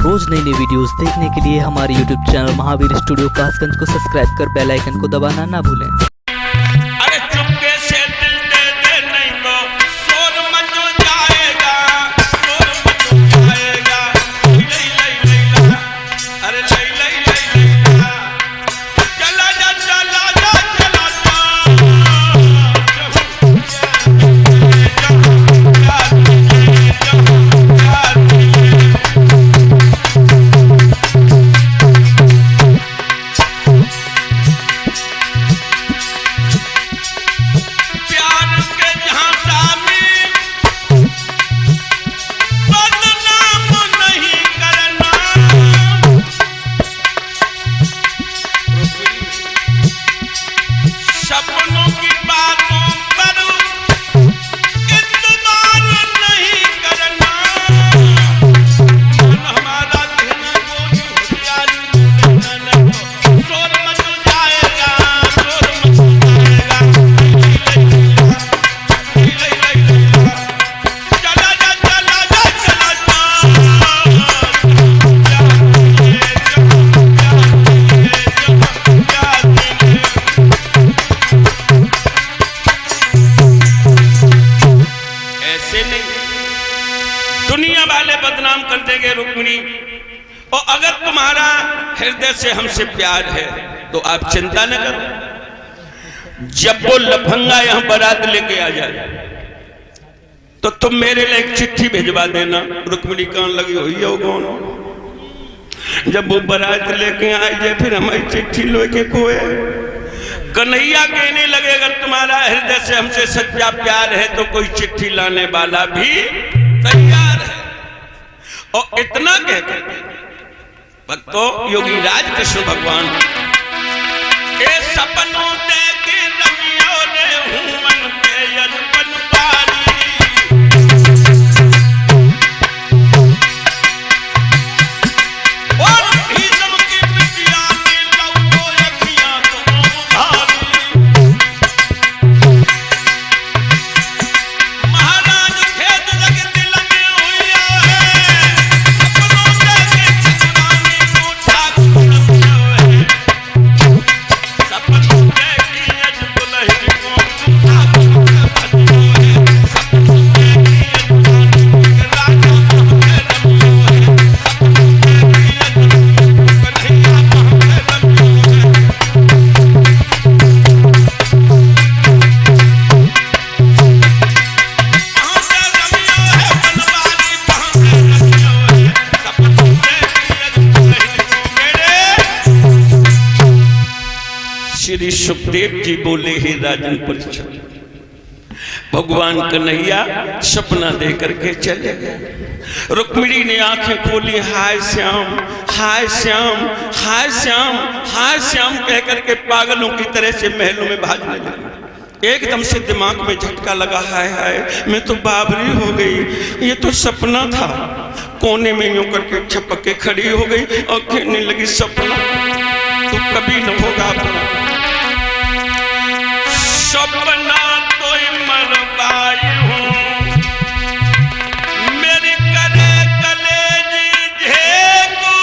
रोज नई नई वीडियोस देखने के लिए हमारे YouTube channel Mahavir studio Kasganj को सब्सक्राइब कर बेल आइकन को दबाना ना भूलें। अरे चुपके से दिल दे दे नहीं तो शोर मच जाएगा, शोर मच जाएगा। लई लई लई ला, अरे लई लई लई ला, चला जा चला जा चला जा। सपनों की बातों पर इत्मीनान नहीं करना, मन हमारा कहना बोझ होशियारी देना नहीं, शोर मच जाएगा, शोर मच जाएगा। चला जा चला जा चला दुनिया वाले बदनाम कर देंगे रुक्मिणी। और अगर तुम्हारा हृदय से हमसे प्यार है तो आप चिंता न करो। जब वो लफंगा यहां बारात लेके आ जाए तो तुम मेरे लिए एक चिट्ठी भिजवा देना। रुक्मिणी कान लगी हुई है कौन? जब वो बारात लेके आ जाए फिर हमारी चिट्ठी लेके कोई कन्हैया कहने लगे अगर तुम्हारा हृदय से हमसे सच्चा प्यार है तो कोई चिट्ठी लाने वाला भी तैयार है। और इतना कहकर भक्तों योगी राज कृष्ण भगवान के सपनों देखे रमियों ने हुमन के यजपन पारी। और भीष्म की बिटिया ने लौको अखियां दोनों उभारी। महाराज खेत लग दिल में हुआ है, सपनों देखे ठकुरानी को ठाकुर है। सपनों देखी अज दुल्हन को ठाकुर है, सपनों देखी अज दुल्हन को राजा है रमियो है, सपनों देखी अज दुल्हन को कन्हैया है रमियो है। श्री सुखदेव जी बोले हे राजन परीक्षित, भगवान कन्हैया सपना दे करके चले गए। रुक्मिणी ने आंखें खोली, हाय श्याम हाय श्याम हाय श्याम हाय श्याम कह करके पागलों की तरह से महलों में भागने लगी। एकदम से दिमाग में झटका लगा, हाय हाय मैं तो बाबरी हो गई, ये तो सपना था। कोने में यूं करके छपक के खड़ी हो गई और कहने लगी सपना तो कभी न होगा अपना। सपना तो मरवाई हूँ मेरी करे कलेजी झेको,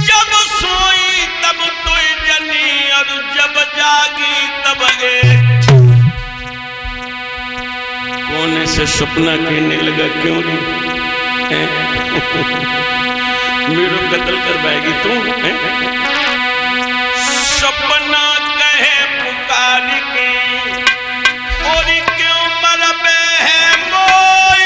जब सोई तब तो जनी और जब जागी तब एक। कोने से सपना कहने लगा क्यों नहीं मेरा कत्ल करवाएगी तू? सपना कहे पुकार के और क्यों मरबे है मोय,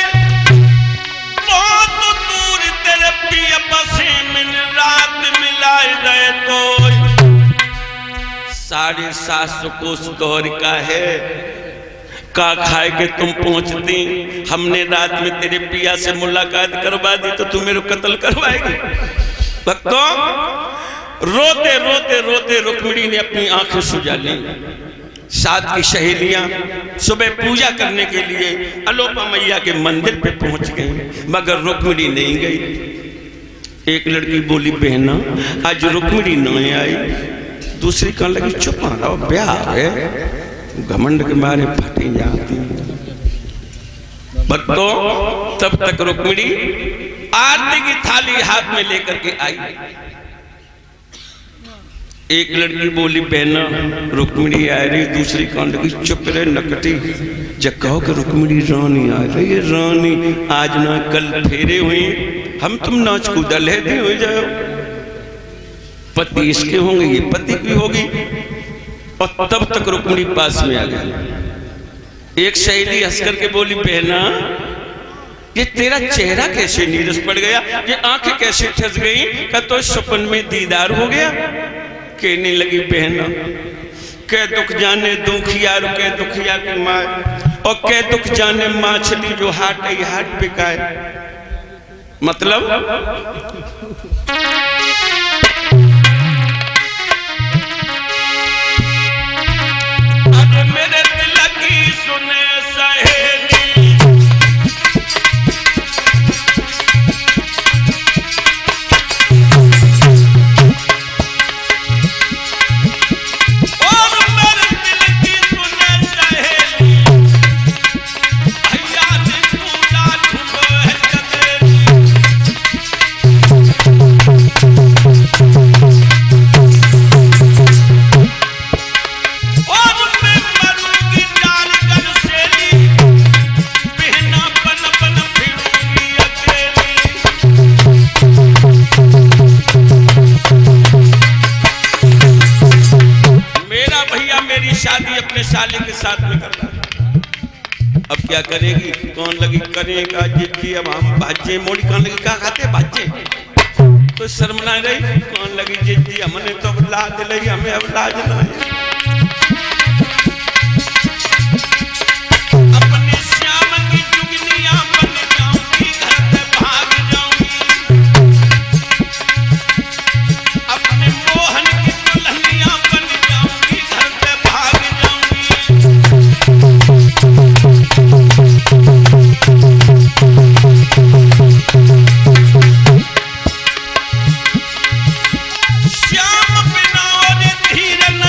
बहुत दूर तेरे पिया बसे में रात मिलाए गए तो। 750 कोस दौर का है का खाए के तुम पहुंचती, हमने रात में तेरे पिया से मुलाकात करवा दी तो तू मेरे कत्ल करवाएगी। भक्तों रोते रोते रोते रुक्मिणी ने अपनी आंखें सुझा ली। साथ की सहेलियां सुबह पूजा करने के लिए अलोपा मैया के मंदिर पे पहुंच गई, मगर रुक्मिणी नहीं गई। एक लड़की बोली बहना आज रुक्मिणी नहीं आई। दूसरी कहने लगी चुप रहो ब्याह है, घमंड के मारे फटी जाती। भक्तों तब तक रुक्मिणी आरती थाली हाथ में लेकर के आई। एक लड़की बोली बहना रुक्मिणी आ रही, दूसरी कौन लगी चुप रहे नकटी। जब कहो कि रुक्मिणी रानी आ रही है, रानी आज ना कल फेरे हुए, हम तुम नाच कूदा लेते हो जाओ, पति इसके होंगे ये पति की होगी। और तब तक रुक्मिणी पास में आ गई। एक सहेली हंस करके बोली बहना ये तेरा चेहरा कैसे नीरस पड़ गया, ये आंखें कैसे ठस गई, क्या तो सपन में दीदार हो गया। कहने लगी बहना के दुख जाने दुखिया रुके दुखिया की माँ, और के दुख जाने माछली जो हाट आई हाट बिकाए। मतलब अब मेरे दिल की सुने सहेली, साले के साथ में करना। अब क्या करेगी, कौन लगी करेगा जिद्दी। अब हम बाजे मोड़ी कौन लगी क्या खाते बाजे, तो शर्म ना गई। कौन लगी जिद्दी, हमने तो अब लाज लगी, हमें अब लाज ना है। अपने श्याम की जुगनिया बन जाऊंगी, घर से भाग जाऊंगी। अपने मोहन की दुल्हनिया बन जाऊंगी, घर से भाग जाऊंगी। श्याम बिना और धीर न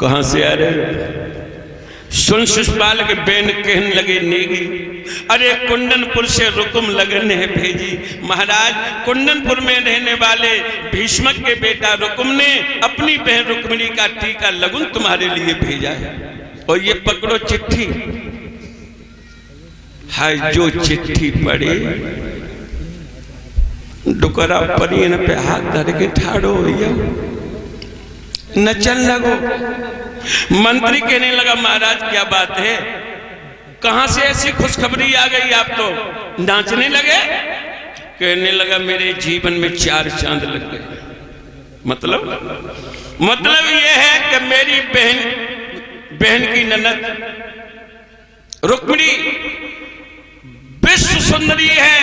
कहां से आ रहे? सुन शिषपाल के बेन कहने लगे नेगी, अरे कुंदनपुर से रुकुम लगन है भेजी। महाराज, कुंदनपुर में रहने वाले भीष्मक के बेटा रुकुम ने अपनी बहन रुक्मिणी का टीका लगुन तुम्हारे लिए भेजा है, और ये पकड़ो चिट्ठी। हाय, जो चिट्ठी पढ़ी डुकरा परियन पे हाथ धर के ठाड़ो भैया, नचन लगो। मंत्री कहने लगा, महाराज क्या बात है, कहां से ऐसी खुशखबरी आ गई, आप तो नाचने लगे। कहने लगा, मेरे जीवन में 4 चांद लग गए। मतलब यह है कि मेरी बहन की ननद रुक्मिणी विश्व सुंदरी है।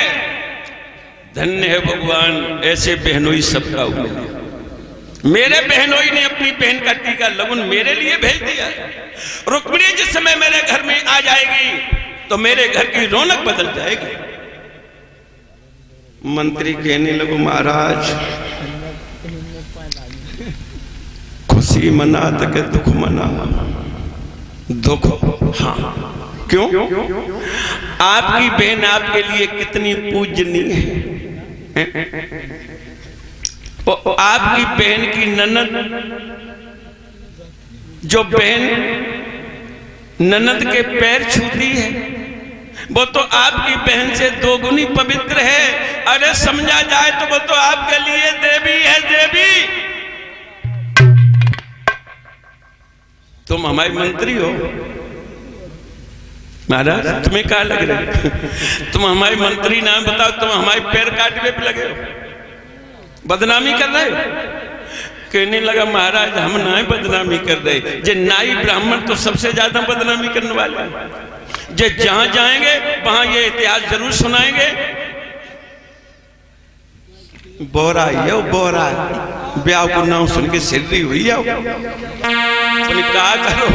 धन्य है भगवान, ऐसे बहनोई सबका मिले। मेरे बहनोई ने अपनी बहन का टीका लगुन मेरे लिए भेज दिया। रुक्मिणी जिस समय मेरे घर में आ जाएगी तो मेरे घर की रौनक बदल जाएगी। मंत्री कहने लगो, महाराज खुशी मना तक दुख मना। दुख? हाँ, क्यों? आपकी बहन आपके लिए कितनी पूजनीय है। आपकी बहन की ननद, जो बहन ननद के पैर छूती है, वो तो आपकी बहन से 2 गुनी पवित्र है। अरे समझा जाए तो वो तो आपके लिए देवी है, देवी। तुम हमारे मंत्री हो महाराज, तुम्हें क्या लग रहा है? तुम हमारे मंत्री नाम बताओ, तुम हमारे पैर काटने पे लगे हो, बदनामी कर रहे हो। कहने लगा, महाराज हम ना बदनामी कर रहे, जे नाई ब्राह्मण तो सबसे ज्यादा बदनामी करने वाले, जे जहां जाएंगे वहां ये इतिहास जरूर सुनाएंगे। बोरा यो बोरा, ब्याह को नाम सुन के सिररी हुई आओ, क्या करो।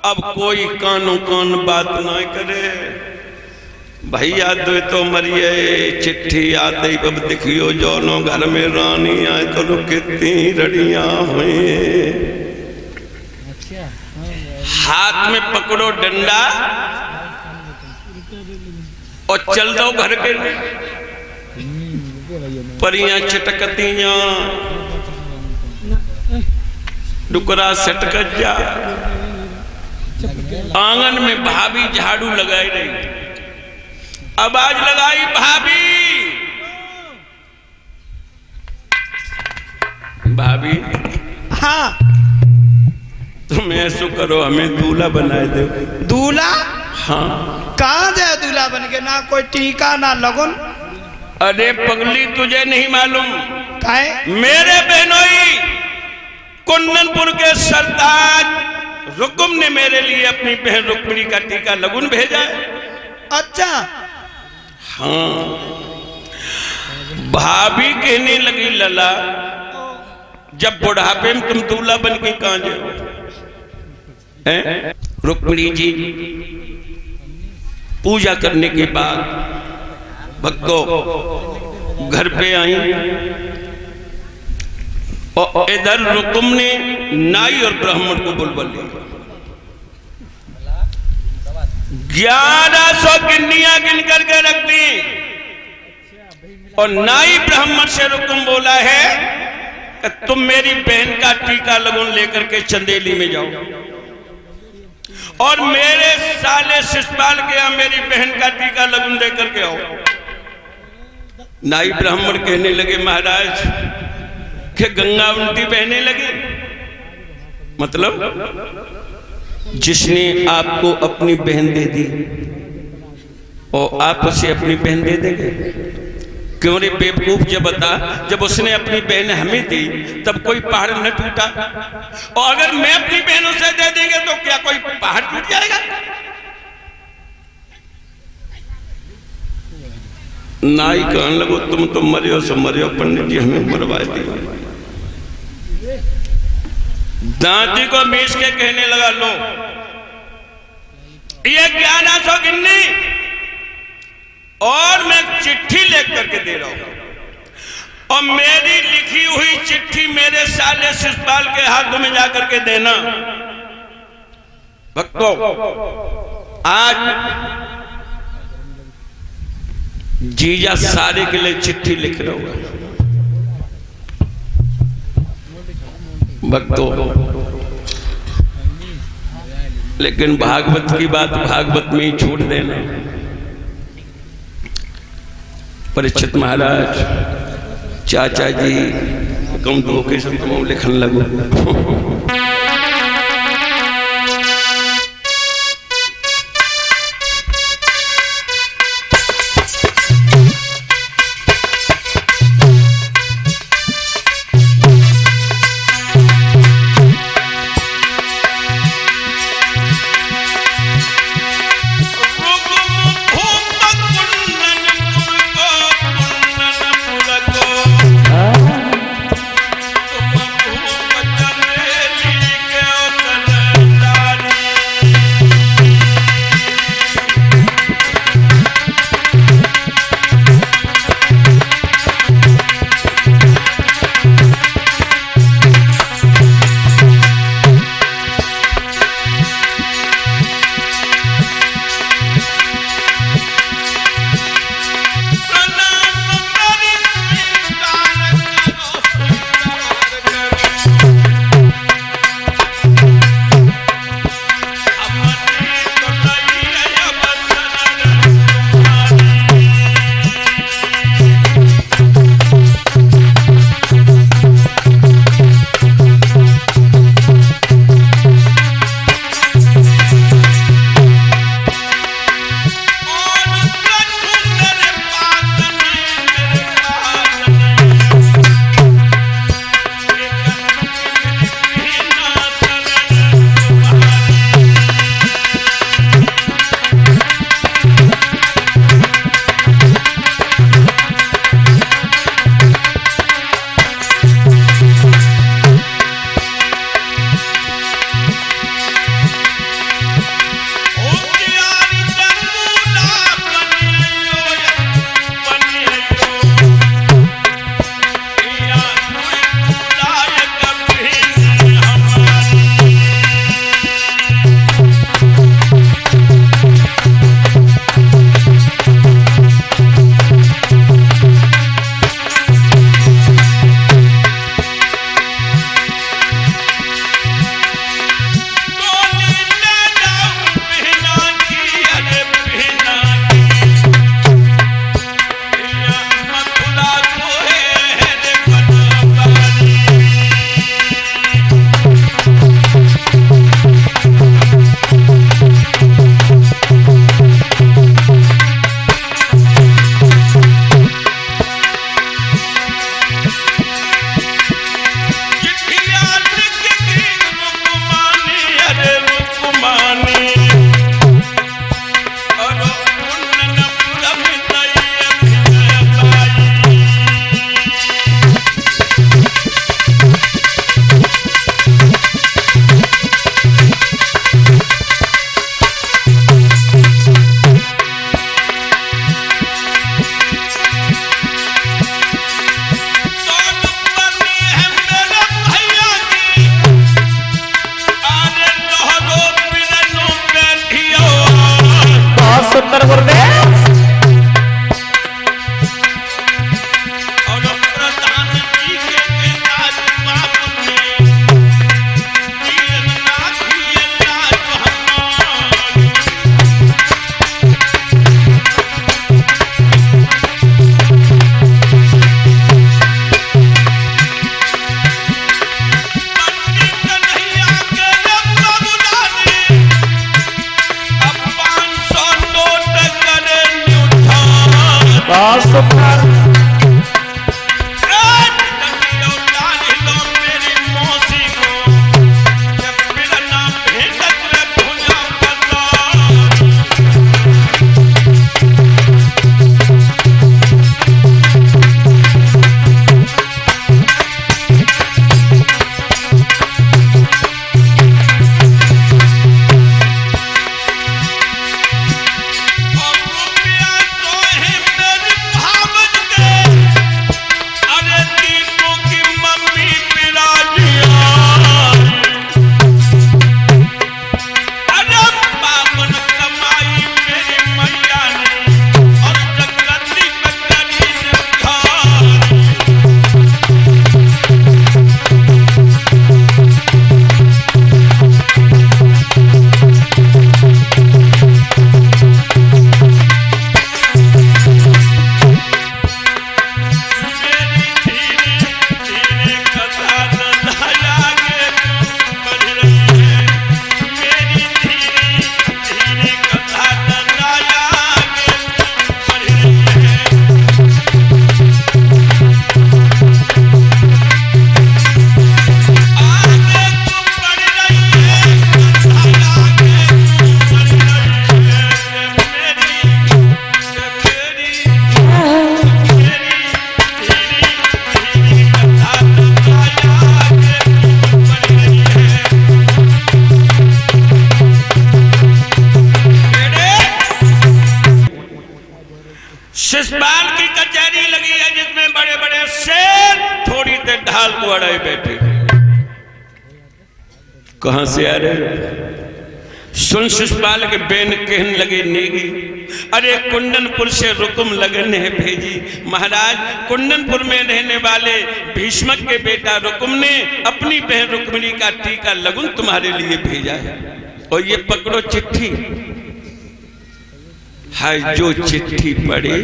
अब कोई कानो कान बात ना करे। भैया दो तो मरिए चिट्ठी आते ही अब देखियो जोनो घर में रानी आए तो कितनी रड़ियां हुई। हाथ में पकड़ो डंडा और चल दो घर के। परियां चटकतियां डुकरा सटक जा। आंगन में भाभी झाड़ू लगाई रही, आवाज लगाई भाभी, भाभी हाँ तुम ऐसो करो हमें दूल्हा बनाए दो। दूल्हा? हाँ। कहाँ जाए दूल्हा बन के? ना कोई टीका ना लगन। अरे पगली तुझे नहीं मालूम? काहे? मेरे बहनोई कुंदनपुर के सरताज रुकुम ने मेरे लिए अपनी बहन रुक्मिणी का टीका लगुन भेजा है। अच्छा। हाँ। भाभी कहने लगी, लला जब बुढ़ापे में तुम दूल्हा बन के कहां जाओ? रुक्मिणी जी पूजा करने के बाद भक्तों घर पे आई और इधर रुकुम ने नाई और ब्राह्मण को बुलबुल लिया। 1100 गिन्नियां गिन करके रख दी और नाई ब्राह्मण से रुकुम बोला है कि तुम मेरी बहन का टीका लगुन लेकर के चंदेली में जाओ और मेरे साले शिषपाल के यहां मेरी बहन का टीका लगुन देकर के आओ। नाई ब्राह्मण कहने लगे महाराज कि गंगा उल्टी बहने लगी। मतलब जिसने आपको अपनी बहन दे दी और आप उसे अपनी बहन दे देंगे? क्यों रे बेवकूफ, जब बता, जब उसने अपनी बहन हमें दी तब कोई पहाड़ न टूटा, और अगर मैं अपनी बहनों से दे देंगे तो क्या कोई पहाड़ टूट जाएगा? नाई कहने लगो तुम तो मरियो सो मरियो, पंडित जी हमें मरवा दिया। दांती को मीस के कहने लगा, लो ये 1100 गिन्नी और मैं चिट्ठी लिख करके दे रहा हूं, और मेरी लिखी हुई चिट्ठी मेरे साले शिषपाल के हाथों में जाकर के देना। भक्तों, आज जीजा सारे के लिए चिट्ठी लिख रहा हुआ। भक्तों, लेकिन भागवत की बात भागवत में ही छोड़ देना। परीक्षित महाराज, चाचा जी कम दो के तुम लिखन लगो। शिषपाल की कचहरी लगी है जिसमें बड़े बड़े शेर थोड़ी देर ढाल को अड़ाए बैठे। कहां से आ रहे? सुन शिषपाल के बेन कहन लगे नेगी, अरे कुंदनपुर से रुकुम लगन है भेजी। महाराज, कुंदनपुर में रहने वाले भीष्मक के बेटा रुकुम ने अपनी बहन रुक्मिणी का टीका लगुन तुम्हारे लिए भेजा है, और ये पकड़ो चिट्ठी। हाय जो चिट्ठी पढ़ी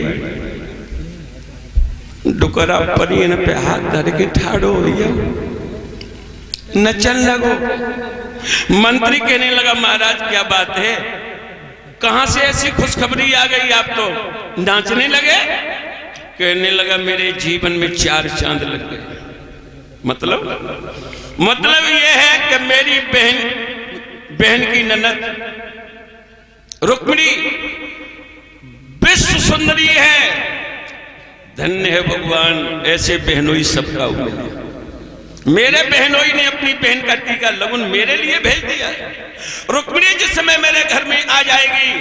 डुकरा परियन पे हाथ धर के ठाड़ो भैया नचन लगो। मंत्री कहने लगा, महाराज क्या बात है, कहां से ऐसी खुशखबरी आ गई, आप तो नाचने लगे। कहने लगा, मेरे जीवन में 4 चांद लग गए। मतलब यह है कि मेरी बहन की ननद रुक्मिणी विश्व सुंदरी है। धन्य है भगवान, ऐसे बहनोई सबका मिले। मेरे बहनोई ने अपनी बहन का टीका लगुन मेरे लिए भेज दिया। रुक्मिणी जिस समय मेरे घर में आ जाएगी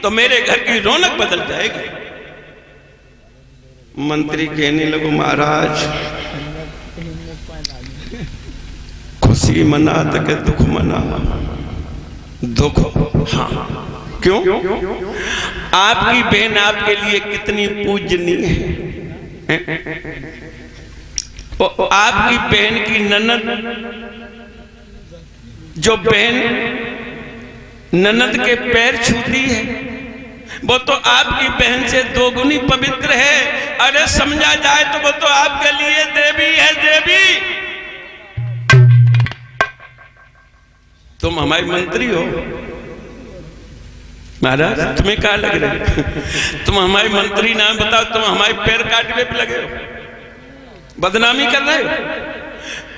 तो मेरे घर की रौनक बदल जाएगी। मंत्री कहने लगो, महाराज खुशी मना तो के दुख मना। दुख? हाँ, क्यों? आपकी बहन आपके लिए कितनी पूजनीय है। आपकी बहन की ननद, जो बहन ननद के पैर छूती है, वो तो आपकी बहन से 2 गुनी पवित्र है। अरे समझा जाए तो वो तो आपके लिए देवी है, देवी। तुम हमारे मंत्री हो महाराज, तुम्हें क्या लग रहा है? तुम हमारे मंत्री नाम बताओ, तुम हमारे पैर काटने पे लगे हो, बदनामी कर रहे हो।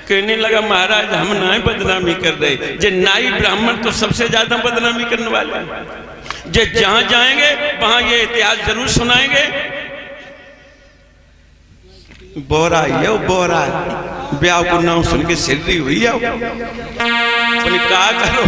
कहने लगा, महाराज हम ना बदनामी कर रहे, जे नाई ब्राह्मण तो सबसे ज्यादा बदनामी करने वाले हैं। जे जहां जाएंगे वहां ये इतिहास जरूर सुनाएंगे। बोरा ये बोरा ब्याह को नाम सुन के सिररी हुई है। क्या करो,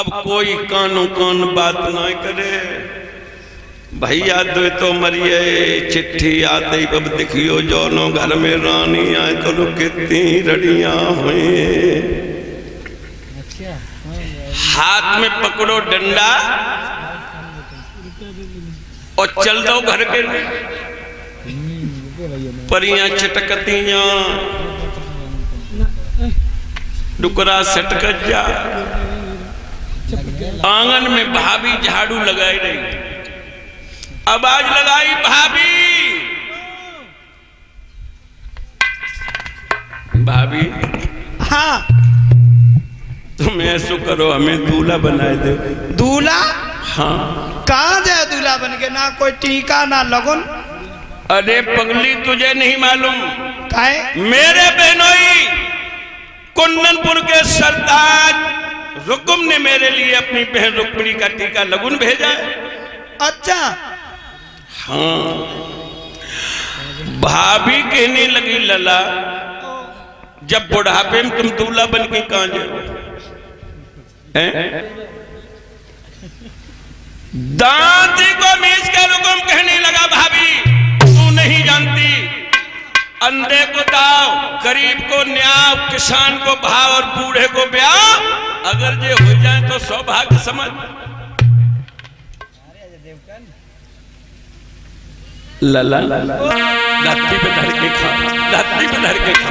अब कोई कानो कान बात ना करे। भैया दो तो मरिए चिट्ठी आते अब देखियो जोनो घर में रानी आए करो कितनी रड़ियां हुई। हाथ में पकड़ो डंडा और चल दो घर के। परियां चटकतियां डुकरा सटक जा। आंगन में भाभी झाड़ू लगाई रही। आवाज लगाई भाभी, भाभी हाँ तुम ऐसो करो हमें दूल्हा बनाए दे। दूल्हा? हाँ। कहाँ जाए दूल्हा बन के? ना कोई टीका ना लगन। अरे पगली तुझे नहीं मालूम? काहे? मेरे बहनोई कुंदनपुर के सरताज रुकुम ने मेरे लिए अपनी बहन रुक्मिणी का टीका लगुन भेजा है। अच्छा। हाँ। भाभी कहने लगी लला जब बुढ़ापे में तुम दूल्हा बन के कहां जाओ? दांती को मीच के रुकुम कहने लगा भाभी तू नहीं जानती, अंधे को दाव, गरीब को न्याय, किसान को भाव और बूढ़े को ब्याह। अगर ये हो जाए तो सौभाग्य समझ। लला धरती पे धर के खा, धरती पे धर के खा।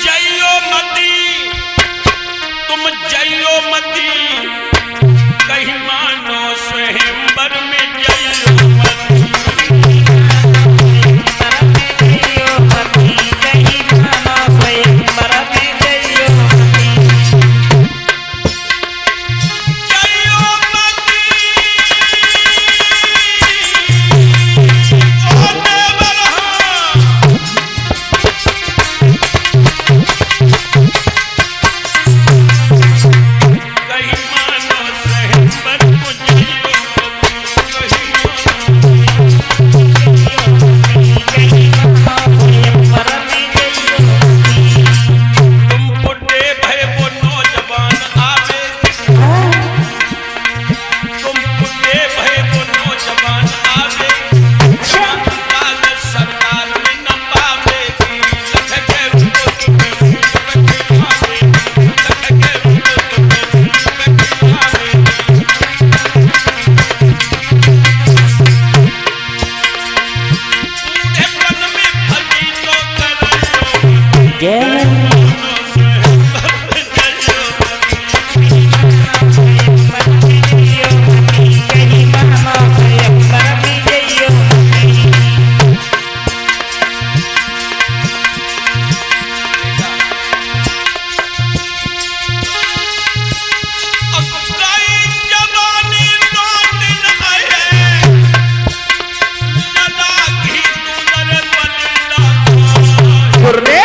जइयो मती तुम जइयो मती कहीं मानो स्वयंवर में जइयो मती। जइयो मती कहीं मानो स्वयंवर में जइयो मती। जइयो मती ओ देवरहा कहीं मानो स्वयंवर को जइयो तुम बुढ़े भय वो नौजवान आवे, तुम बुढ़े भय वो नौजवान आवे, काल सरकार में न पावेगी। लख के रूप तुम्हें रखे भावे, लख के रूप तुम्हें रखे भावे। बूढ़े पन में भली तो करो रे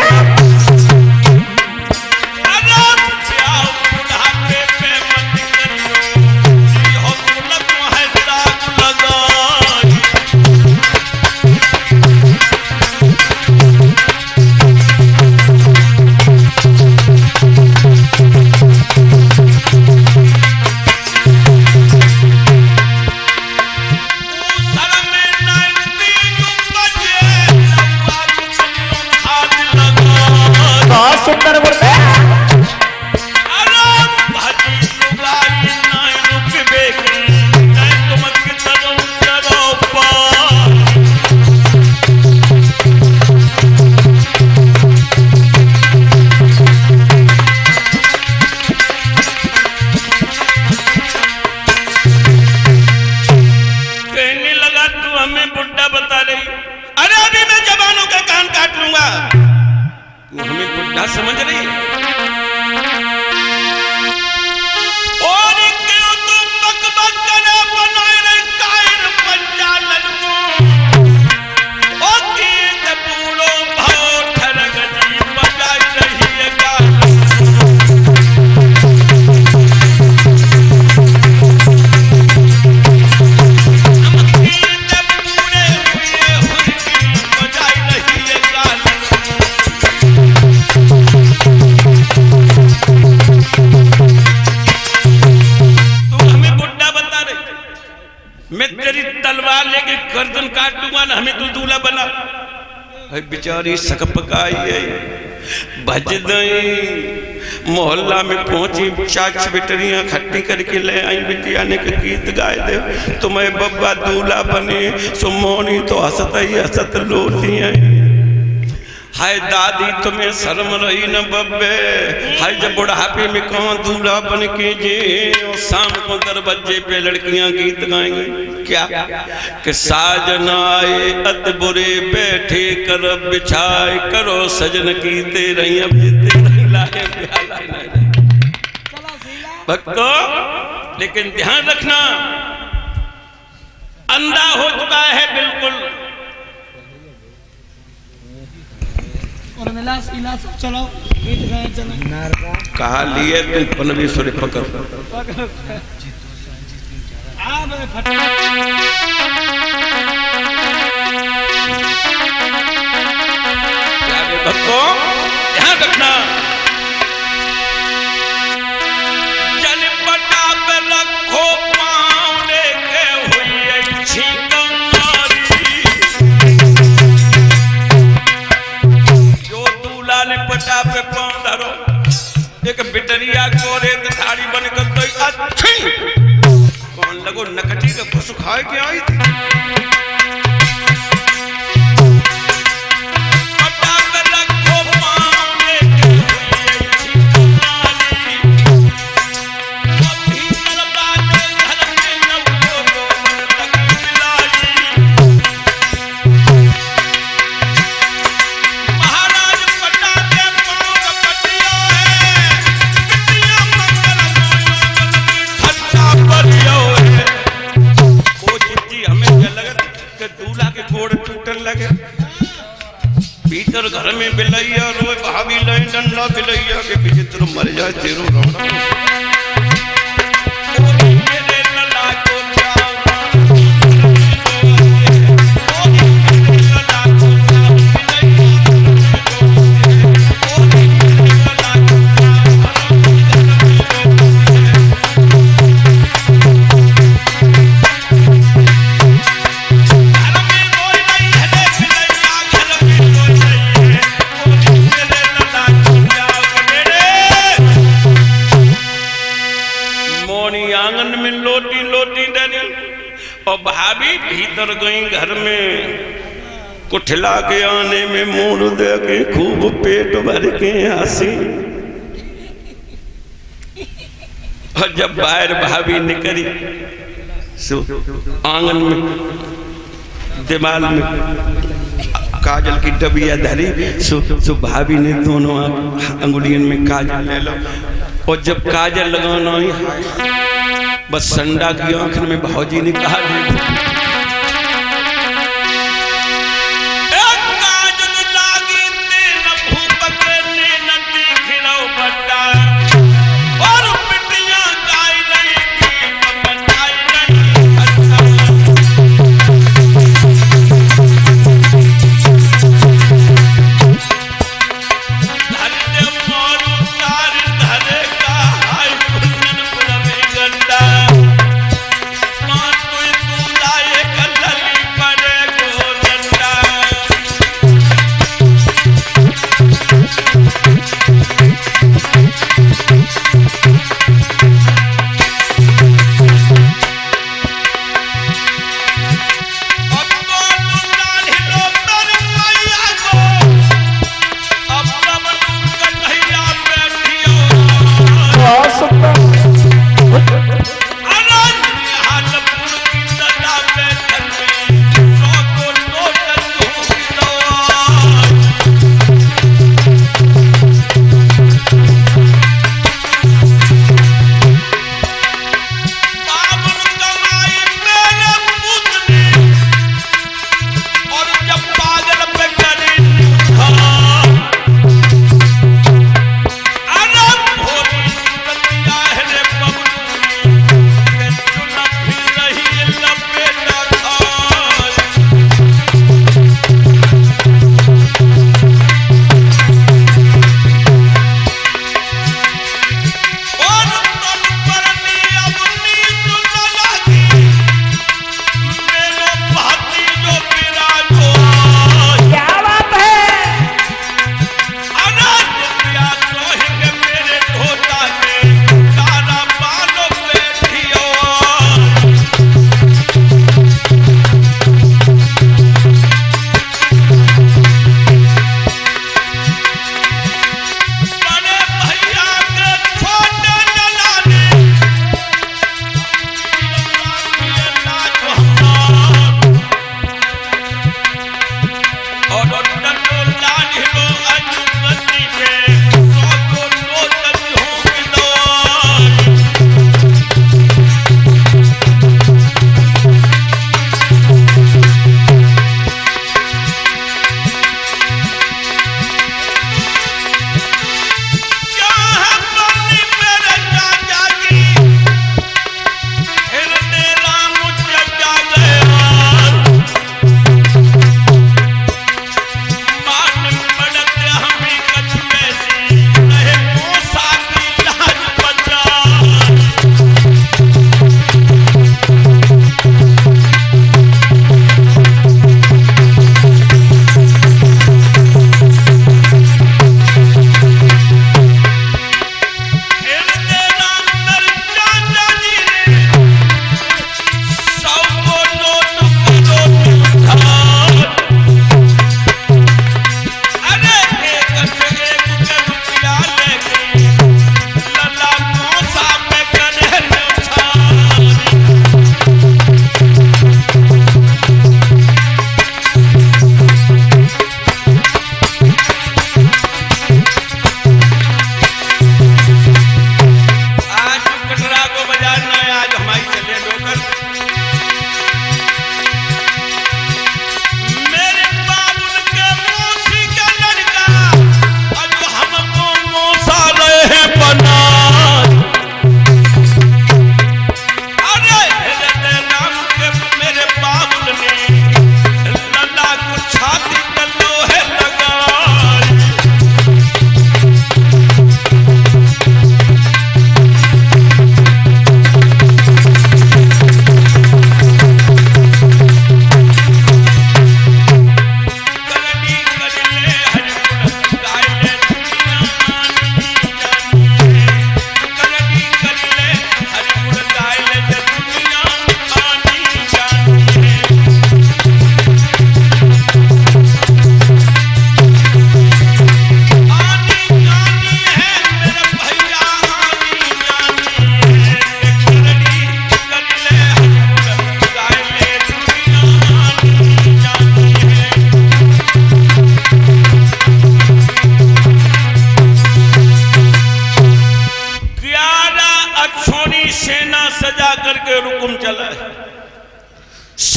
गर्दन काट दूंगा ना, हमें तू दूल्हा बना। अरे बेचारी सकपकाई है, भज दई मोहल्ला में पहुंची, चाच बिटरियां खट्टी करके ले आई, बिटिया ने के गीत गाए दे, तुम्हें बब्बा दूल्हा बने सो मोनी तो हंसत ही हंसत लोटी है। हाय दादी तुम्हें शर्म रही न बब्बे, हाय जब बुढ़ापे में कौन दूल्हा बन के जे, और शाम को दरवाजे पे लड़कियां गीत गाएंगी क्या कि साजन आए अत बुरे बैठे कर बिछाए, करो सजन की तेरे अब तेरे लाए भक्तों। लेकिन ध्यान रखना, अंधा हो चुका है बिल्कुल। और मिला सीला सब चलो, गीत गाए चलो। कहा लिए तुम परमेश्वर पकड़ भक्तों ध्यान रखना, जल पटा पे रखो पाँव लेके हुई छिकंगारी, जो दूल्हा ने पटा पे पाँव धरो, एक बिटरिया कोरे थाड़ी बनकर तो अच्छी कौन लगो नकटी का खुश खाए के आई थी। भीतर घर में बिलैया रोए, भाभी लय डंडा बिलैया के पीछे तुम मर जाए तेरो रौना। आंगन में लोटी लोटी डरी और भाभी भीतर गई घर में, कुठला के आने में मुंह दे के खूब पेट भर के हंसी। और जब बाहर भाभी निकली सो आंगन में दिमाग में काजल की डबिया धरी, सो भाभी ने दोनों अंगुलियों में काजल ले लो, और जब काजल लगाना ही बस संडा की आंख में भौजी ने कहा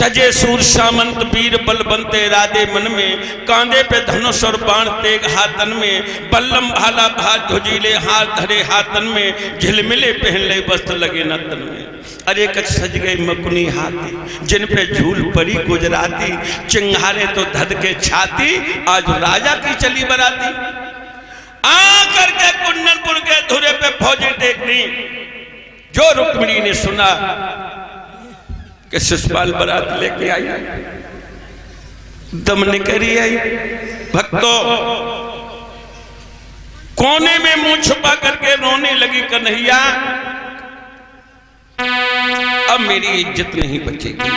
सजे सूर सामंत वीर बलवंते राधे मन में, कांधे पे धनुष और बाण तेग हाथन में, बल्लम भाला भात ध्वजीले हाथ धरे हाथन में, झिलमिले पहन ले वस्त्र लगे न तन में। अरे कछ सज गए मकुनी हाथी, जिन पे झूल पड़ी गुजराती, चिंगारे तो धद के छाती, आज राजा की चली बराती। आ करके कुंडनपुर के धुरे पे फौजी टेकनी, जो रुक्मिणी ने सुना कि शिशुपाल बारात लेके आई, दम निकली आई। भक्तों, कोने में मुंह छुपा करके रोने लगी कन्हैया, अब मेरी इज्जत नहीं बचेगी।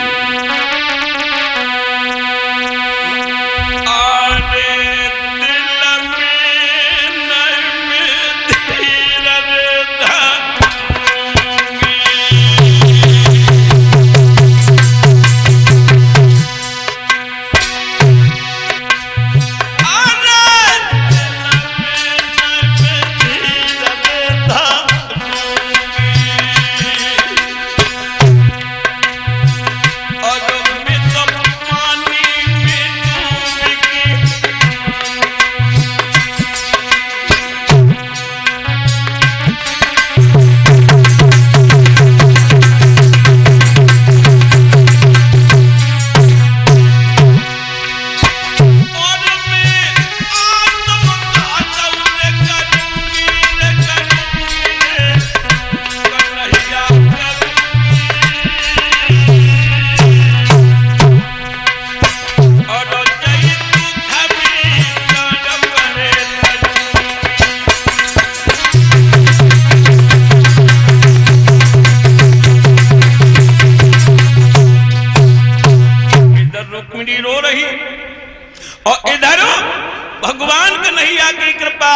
भगवान कन्हैया की कृपा,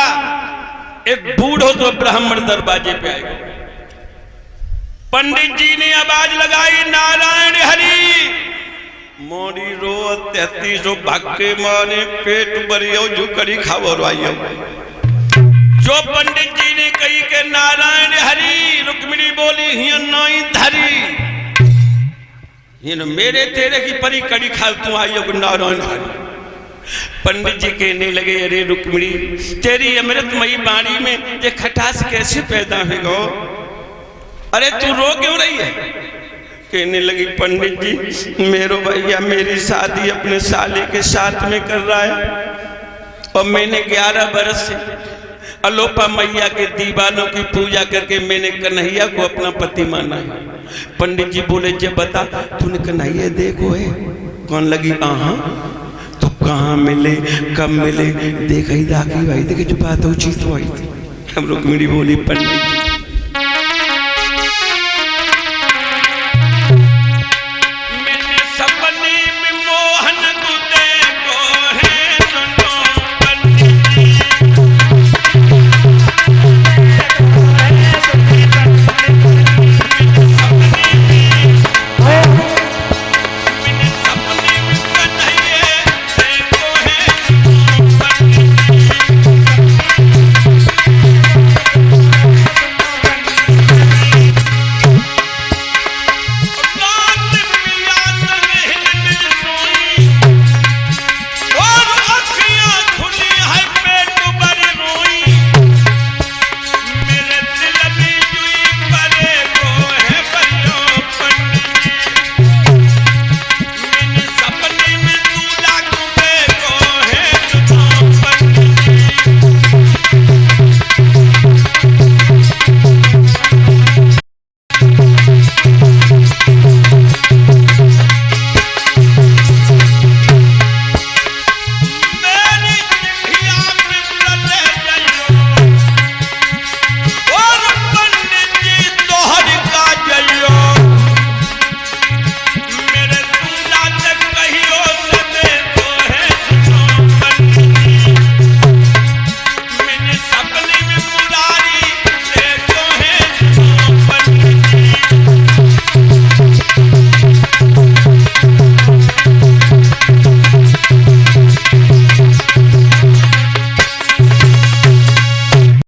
एक बूढ़ो तो ब्राह्मण दरवाजे पे आए। पंडित जी ने आवाज लगाई, नारायण हरि। मोरी रो 33 भाग्य माने पेट भरियो जो करी खावो आइयो। जो पंडित जी ने कही के नारायण हरि, रुक्मिणी बोली हिय नाई धरी, ये मेरे तेरे की परी कड़ी खा तू आइयो नारायण हरि। पंडित जी कहने लगे, अरे रुक्मिणी, तेरी अमृतमयी वाणी में ये खटास कैसे पैदा है गो? अरे तू रो क्यों रही है? कहने लगी, पंडित जी, मेरो भैया मेरी शादी अपने साले के साथ में कर रहा है और मैंने 11 बरस से अलोपा मैया के दीवानों की पूजा करके मैंने कन्हैया को अपना पति माना है। पंडित जी बोले, जब बता तूने कन्हैया देखो है? कौन लगी, आहा, तो कहाँ मिले, कब मिले? देखा ही दाखी भाई देखे जो बात हो चीज तो आई थी। हम रुक्मिणी बोली, पंडित जी